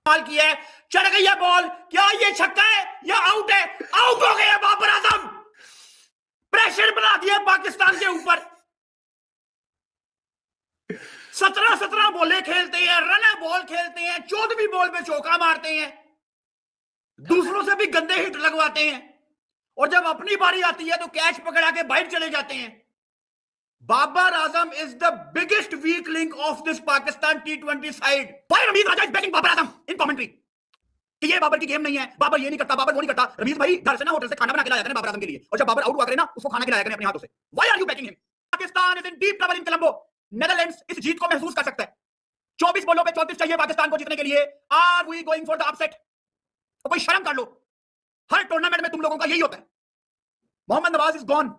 इस्तेमाल किया है, चढ़ गई है बॉल, क्या ये छक्का है या आउट है? आउट हो गया बाबर आजम। प्रेशर बना दिया पाकिस्तान के ऊपर। 17 बॉलें खेलते हैं, रन बॉल खेलते हैं, 14वीं बॉल पे चौका मारते हैं, दूसरों से भी गंदे हिट लगवाते हैं, और जब अपनी बारी आती है तो कैच पकड़ा के बाहर चले जाते हैं। Babar Azam is the biggest weak link of this Pakistan T20 side. Why Rameez Raja is backing Babar Azam in commentary कि ये बाबर की गेम नहीं है, बाबर ये नहीं करता, बाबर वो नहीं करता। रमीज भाई घर से ना होटल से खाना बना के लाया करें बाबर आजम के लिए, और जब बाबर आउट हुआ करे ना उसको खाना खिलाया करें अपने हाथों से। Why are you backing him? Pakistan is in deep trouble in Colombo. Netherlands इस जीत को महसूस कर सकता है। 24 बॉलों पे 34 चाहिए पाकिस्तान को जीतने के लिए। Are we going for the upset? तो कोई शर्म कर लो, हर टूर्नामेंट में तुम लोगों का यही होता है। Mohammad Nawaz is gone.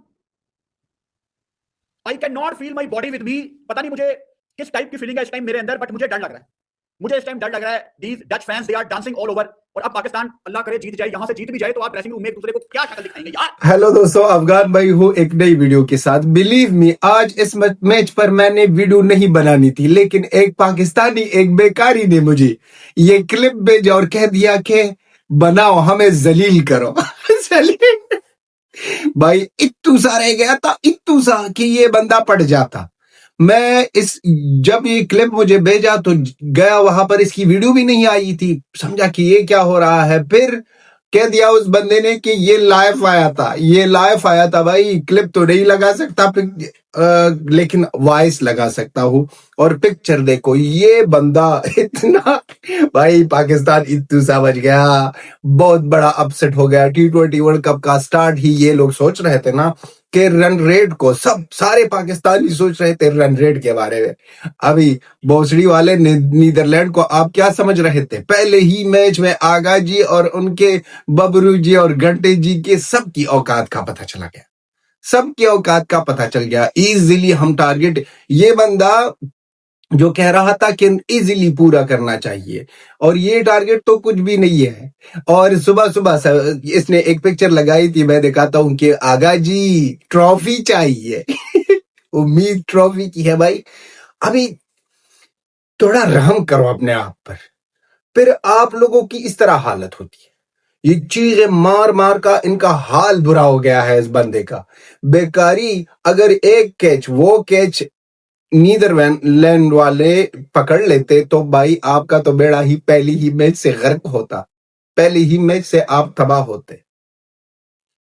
I can not feel my body with me. पता नहीं मुझे किस टाइप की फीलिंग है इस टाइम मेरे अंदर, बट मुझे डर लग रहा है। मुझे इस टाइम डर लग रहा है। These Dutch fans they are dancing all over. और अब पाकिस्तान अल्लाह करे जीत जाए, यहां से जीत भी जाए तो आप ड्रेसिंग रूम में एक दूसरे को क्या शक्ल दिखाएंगे यार। हेलो दोस्तों, अफगान भाई हूँ एक नई वीडियो के साथ। बिलीव मी, आज इस मैच पर मैंने वीडियो नहीं बनानी थी, लेकिन एक पाकिस्तानी, एक बेकारी ने मुझे ये क्लिप भेजा और कह दिया कि बनाओ, हमें जलील करो। जलील भाई, इत्तू सा रह गया था, इत्तू सा कि ये बंदा पड़ जाता। मैं जब ये क्लिप मुझे भेजा तो गया वहां पर, इसकी वीडियो भी नहीं आई थी। समझा कि ये क्या हो रहा है। फिर कह दिया उस बंदे ने कि ये लाइव आया था, ये लाइव आया था। भाई क्लिप तो नहीं लगा सकता, लेकिन वॉइस लगा सकता हूँ। और पिक्चर देखो, ये बंदा इतना, भाई पाकिस्तान इतना समझ गया, बहुत बड़ा अपसेट हो गया। T20 वर्ल्ड कप का स्टार्ट ही ये लोग सोच रहे थे ना कि रन रेट को, सब सारे पाकिस्तानी सोच रहे थे रन रेट के बारे में। अभी भोसड़ी वाले नीदरलैंड को आप क्या समझ रहे थे? पहले ही मैच में आगा जी और उनके बबरू जी और घंटे जी के सबकी औकात का पता चला गया, सबकी औकात का पता चल गया। इजीली हम टारगेट, ये बंदा जो कह रहा था कि इजीली पूरा करना चाहिए, और ये टारगेट तो कुछ भी नहीं है। और सुबह सुबह इसने एक पिक्चर लगाई थी, मैं दिखाता हूं कि आगा जी ट्रॉफी चाहिए। उम्मीद ट्रॉफी की है भाई। अभी थोड़ा रहम करो अपने आप पर। फिर आप लोगों की इस तरह हालत होती है। ये चीजें मार मार का इनका हाल बुरा हो गया है इस बंदे का। बेकारी, अगर एक कैच, वो कैच नीदरलैंड वाले पकड़ लेते तो भाई आपका तो बेड़ा ही पहली ही मैच से गर्क होता, पहली ही मैच से आप तबाह होते।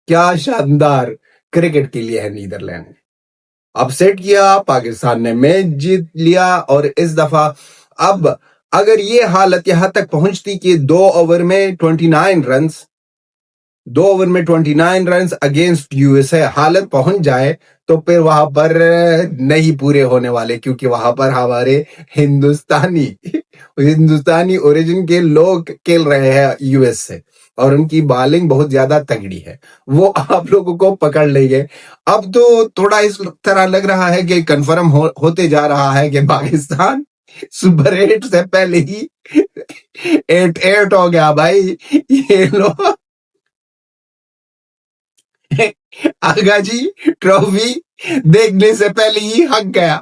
क्या शानदार क्रिकेट के लिए है नीदरलैंड ने। अपसेट किया, पाकिस्तान ने मैच जीत लिया। और इस दफा अब अगर ये हालत यहां तक पहुंचती कि 2 ओवर में 29 रन, 2 ओवर में 29 रन अगेंस्ट यूएसए हालत पहुंच जाए, तो फिर वहां पर नहीं पूरे होने वाले, क्योंकि वहां पर हमारे हिंदुस्तानी ओरिजिन के लोग खेल रहे हैं यूएस से, और उनकी बॉलिंग बहुत ज्यादा तगड़ी है, वो आप लोगों को पकड़ लेंगे। अब तो थोड़ा इस तरह लग रहा है कि कंफर्म होते जा रहा है कि पाकिस्तान सुपर 8 से पहले ही 8 हो गया भाई। ये लोग आगा जी ट्रॉफी देखने से पहले ही हक गया।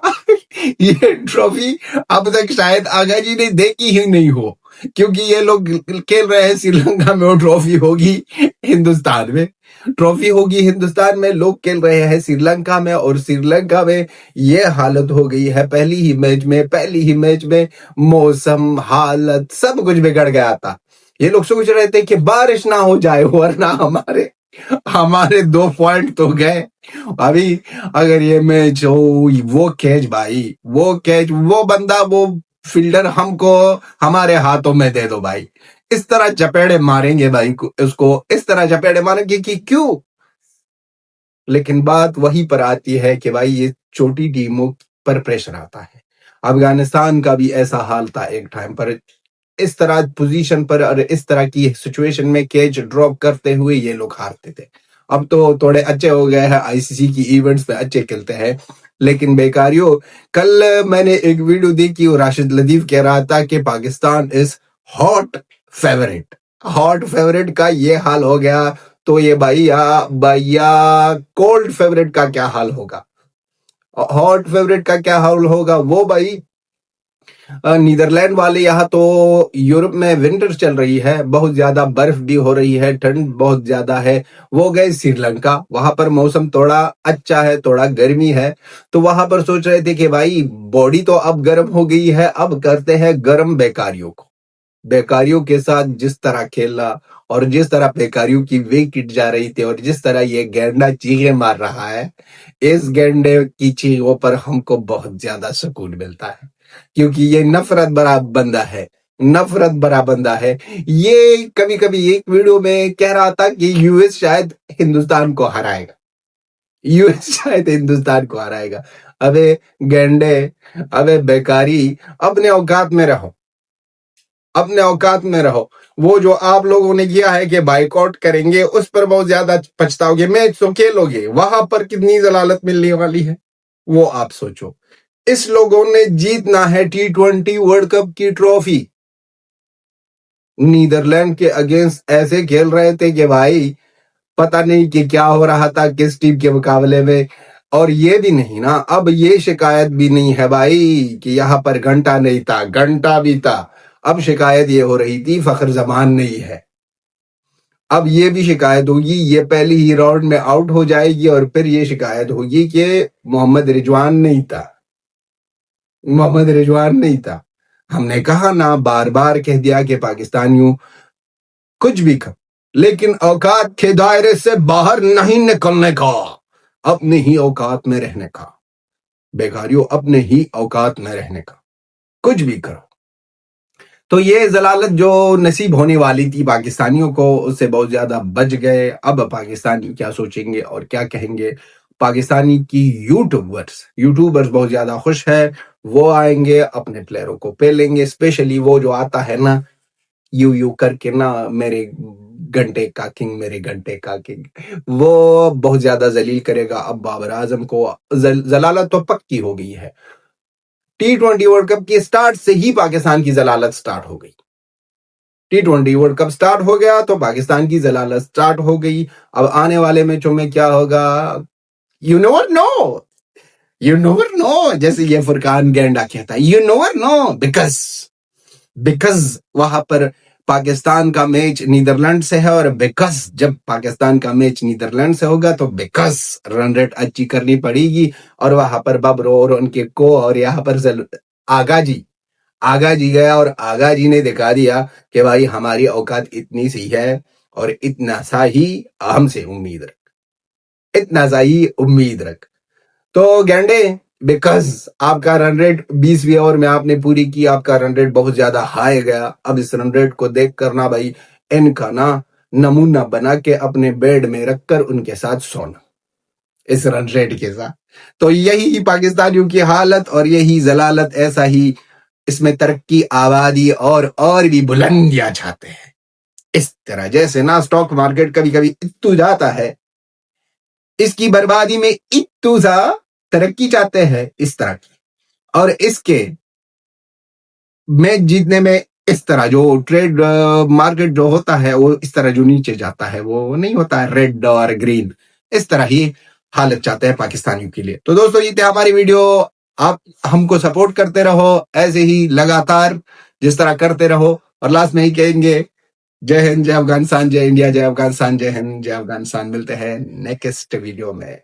ये ट्रॉफी अब तक शायद आगा जी ने देखी ही नहीं हो, क्योंकि ये लोग खेल रहे हैं श्रीलंका में और ट्रॉफी होगी हिंदुस्तान में। ट्रॉफी होगी हिंदुस्तान में, लोग खेल रहे हैं श्रीलंका में, और श्रीलंका में ये हालत हो गई है पहली ही मैच में मौसम, हालत सब कुछ बिगड़ गया था। ये लोग सोच रहे थे कि बारिश ना हो जाए, वरना हमारे 2 पॉइंट तो गए। अभी अगर ये मैच हो, वो कैच भाई, वो कैच, वो बंदा, वो फील्डर हमको हमारे हाथों में दे दो भाई, इस तरह चपेड़े मारेंगे भाई, उसको इस तरह चपेड़े मारेंगे कि क्यों। लेकिन बात वहीं पर आती है कि भाई ये छोटी टीमों पर प्रेशर आता है। अफगानिस्तान का भी ऐसा हाल था एक टाइम पर, इस तरह पोजीशन पर और इस तरह की सिचुएशन में कैच ड्रॉप करते हुए ये लोग हारते थे। अब तो थोड़े अच्छे हो गए हैं, आईसीसी की इवेंट्स में अच्छे खेलते हैं। लेकिन बेकारियों, कल मैंने एक वीडियो देखी और राशिद लतीफ कह रहा था कि Pakistan is hot favourite. Hot favourite का ये हाल हो गया, तो ये भैया कोल्ड फेवरेट का क्या हाल होगा? हॉट फेवरेट का क्या हाल होगा? वो भाई नीदरलैंड वाले यहाँ तो यूरोप में विंटर चल रही है, बहुत ज्यादा बर्फ भी हो रही है, ठंड बहुत ज्यादा है। वो गए श्रीलंका, वहां पर मौसम थोड़ा अच्छा है, थोड़ा गर्मी है, तो वहां पर सोच रहे थे कि भाई बॉडी तो अब गर्म हो गई है, अब करते हैं गर्म बेकारियों को। बेकारियों के साथ जिस तरह खेला और जिस तरह बेकारियों की वे किट जा रही थी और जिस तरह ये गैंडा चीखे मार रहा है, इस गैंडे की चीखों पर हमको बहुत ज्यादा सुकून मिलता है, क्योंकि ये नफरत भरा बंदा है, नफरत भरा बंदा है। ये कभी कभी एक वीडियो में कह रहा था कि यूएस शायद हिंदुस्तान को हराएगा, यूएस शायद हिंदुस्तान को हराएगा। अबे गैंडे, अबे बेकारी, अपने औकात में रहो, अपने औकात में रहो। वो जो आप लोगों ने किया है कि बाइकआउट करेंगे, उस पर बहुत ज्यादा पछताओगे। मैच तो खेलोगे, वहां पर कितनी जलालत मिलने वाली है वो आप सोचो। इस लोगों ने जीतना है T20 वर्ल्ड कप की ट्रॉफी। नीदरलैंड के अगेंस्ट ऐसे खेल रहे थे कि भाई पता नहीं कि क्या हो रहा था किस टीम के मुकाबले में। और ये भी नहीं ना, अब ये शिकायत भी नहीं है भाई कि यहाँ पर घंटा नहीं था, घंटा भी था। अब शिकायत ये हो रही थी फखर जमान नहीं है। अब ये भी शिकायत होगी, ये पहली ही राउंड में आउट हो जाएगी और फिर ये शिकायत होगी कि मोहम्मद रिजवान नहीं था, मोहम्मद रिजवान नहीं था। हमने कहा ना, बार बार कह दिया कि पाकिस्तानियों कुछ भी कर, लेकिन औकात के दायरे से बाहर नहीं निकलने का, अपने ही औकात में रहने का। बेकारियों, अपने ही औकात में रहने का, कुछ भी करो। तो ये जलालत जो नसीब होने वाली थी पाकिस्तानियों को, उससे बहुत ज्यादा बच गए। अब पाकिस्तानी क्या सोचेंगे और क्या कहेंगे, पाकिस्तानी की यूट्यूबर्स बहुत ज्यादा खुश है। वो आएंगे, अपने प्लेयरों को पेलेंगे, स्पेशली वो जो आता है ना यू करके ना, मेरे घंटे का किंग, मेरे घंटे का किंग, वो बहुत ज्यादा जलील करेगा। अब बाबर आजम को जलालत तो पक्की हो गई है। T20 वर्ल्ड कप के स्टार्ट से ही पाकिस्तान की जलालत स्टार्ट हो गई। T20 वर्ल्ड कप स्टार्ट हो गया तो पाकिस्तान की जलालत स्टार्ट हो गई। अब आने वाले मैचों में क्या होगा, you never know, you never know. जैसे ये फुरकान गैंडा कहता है, यू नेवर नो, बिकॉज वहां पर पाकिस्तान का मैच नीदरलैंड से है, और बिकॉज जब पाकिस्तान का मैच नीदरलैंड से होगा तो बिकॉज रन रेट अच्छी करनी पड़ेगी। और वहां पर बब्रो और उनके को, और यहाँ पर आगा जी गया और आगा जी ने दिखा दिया कि भाई हमारी औकात इतनी सी है और इतना सा ही हमसे उम्मीद रख, इतना सा ही उम्मीद रख। तो गैंडे, बिकॉज आपका रन रेट 20वीं ओवर में आपने पूरी की, आपका रन रेट बहुत ज्यादा हाई गया। अब इस रन रेट को देख कर ना भाई, इनका ना नमूना बना के अपने बेड में रखकर उनके साथ सोना, इस रन रेट के साथ। तो यही पाकिस्तानियों की हालत और यही जलालत, ऐसा ही इसमें तरक्की, आबादी और भी बुलंदियां चाहते हैं। इस तरह जैसे ना स्टॉक मार्केट कभी कभी इत्तू जाता है, इसकी बर्बादी में इत्तू सा तरक्की चाहते हैं, इस तरह की। और इसके मैच जीतने में इस तरह जो ट्रेड मार्केट जो होता है वो इस तरह जो नीचे जाता है, वो नहीं होता है रेड और ग्रीन, इस तरह ही हालत चाहते हैं पाकिस्तानियों के लिए। तो दोस्तों ये थी हमारी वीडियो। आप हमको सपोर्ट करते रहो ऐसे ही लगातार, जिस तरह करते रहो। और लास्ट में ही कहेंगे, जय हिंद, जय अफगानिस्तान, जय इंडिया, जय अफगानिस्तान, जय हिंद, जय अफगानिस्तान। मिलते हैं नेक्स्ट वीडियो में।